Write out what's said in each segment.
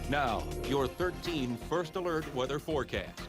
Now, your 13 First Alert weather forecast.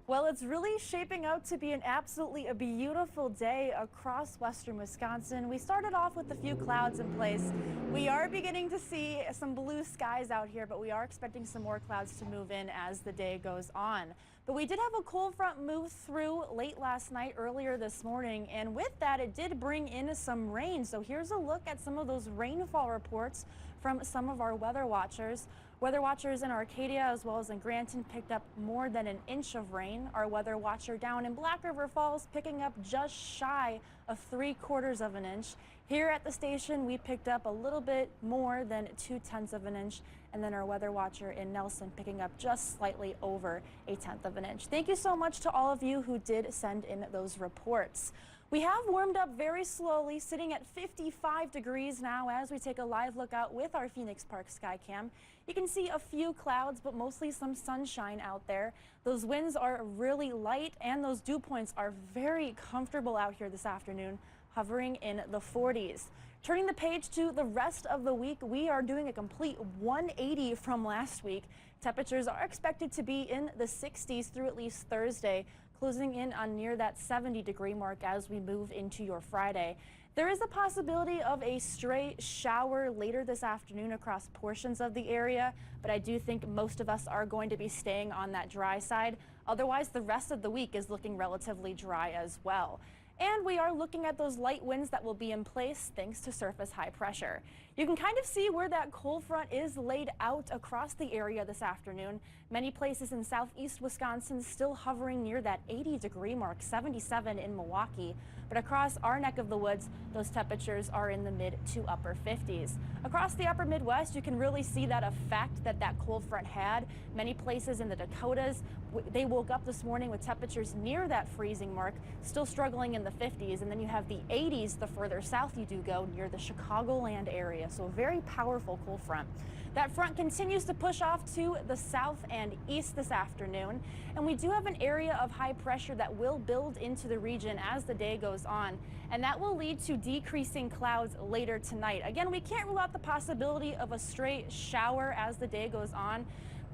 Well, it's really shaping out to be an absolutely beautiful day across western Wisconsin. We started off with a few clouds in place. We are beginning to see some blue skies out here, but we are expecting some more clouds to move in as the day goes on. But we did have a cold front move through late last night, earlier this morning, and with that, it did bring in some rain. So here's a look at some of those rainfall reports from some of our weather watchers. Weather watchers in Arcadia as well as in Granton picked up more than an inch of rain. Our weather watcher down in Black River Falls picking up just shy of 3/4 of an inch. Here at the station, we picked up a little bit more than 2/10 of an inch. And then our weather watcher in Nelson picking up just slightly over 1/10 of an inch. Thank you so much to all of you who did send in those reports. We have warmed up very slowly, sitting at 55 degrees now as we take a live look out with our Phoenix Park Skycam. You can see a few clouds, but mostly some sunshine out there. Those winds are really light and those dew points are very comfortable out here this afternoon, hovering in the 40s. Turning the page to the rest of the week, we are doing a complete 180 from last week. Temperatures are expected to be in the 60s through at least Thursday, closing in on near that 70-degree mark as we move into your Friday. There is a possibility of a stray shower later this afternoon across portions of the area, but I do think most of us are going to be staying on that dry side. Otherwise, the rest of the week is looking relatively dry as well. And we are looking at those light winds that will be in place thanks to surface high pressure. You can kind of see where that cold front is laid out across the area this afternoon. Many places in southeast Wisconsin still hovering near that 80-degree mark, 77 in Milwaukee. But across our neck of the woods, those temperatures are in the mid to upper 50s. Across the upper Midwest, you can really see that effect that cold front had. Many places in the Dakotas, they woke up this morning with temperatures near that freezing mark, still struggling in the 50s. And then you have the 80s the further south you do go, near the Chicagoland area. So a very powerful cold front. That front continues to push off to the south and east this afternoon. And we do have an area of high pressure that will build into the region as the day goes on. And that will lead to decreasing clouds later tonight. Again, we can't rule out the possibility of a stray shower as the day goes on,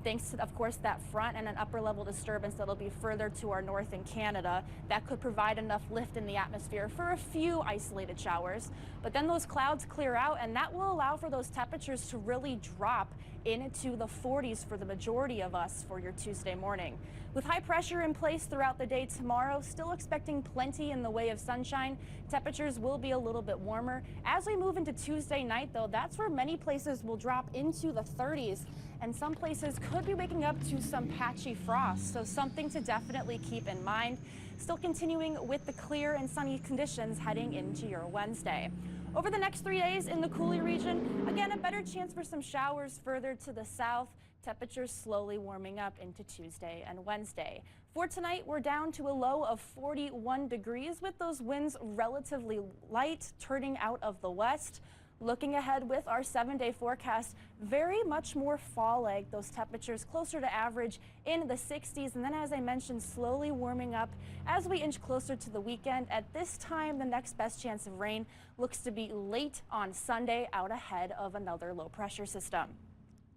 thanks to, of course, that front and an upper level disturbance that'll be further to our north in Canada. That could provide enough lift in the atmosphere for a few isolated showers. But then those clouds clear out, and that will allow for those temperatures to really drop into the 40s for the majority of us for your Tuesday morning. With high pressure in place throughout the day tomorrow, still expecting plenty in the way of sunshine. Temperatures will be a little bit warmer. As we move into Tuesday night, though, that's where many places will drop into the 30s. And some places could be waking up to some patchy frost, so something to definitely keep in mind. Still continuing with the clear and sunny conditions heading into your Wednesday. Over the next 3 days in the Coulee region, again, a better chance for some showers further to the south. Temperatures slowly warming up into Tuesday and Wednesday. For tonight, we're down to a low of 41 degrees with those winds relatively light, turning out of the west. Looking ahead with our 7-day forecast, very much more fall-like, those temperatures closer to average in the 60s. And then, as I mentioned, slowly warming up as we inch closer to the weekend. At this time, the next best chance of rain looks to be late on Sunday, out ahead of another low pressure system.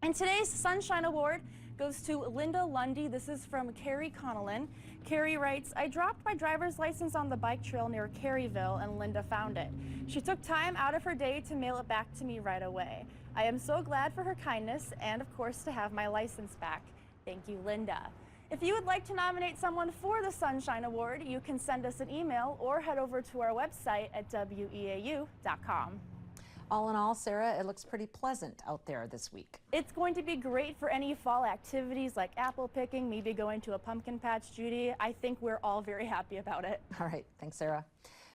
And today's Sunshine Award goes to Linda Lundy. This is from Carrie Connellan. Carrie writes, I dropped my driver's license on the bike trail near Caryville and Linda found it. She took time out of her day to mail it back to me right away. I am so glad for her kindness and, of course, to have my license back. Thank you, Linda. If you would like to nominate someone for the Sunshine Award, you can send us an email or head over to our website at WEAU.com. All in all, Sarah, it looks pretty pleasant out there this week. It's going to be great for any fall activities like apple picking, maybe going to a pumpkin patch, Judy. I think we're all very happy about it. All right. Thanks, Sarah.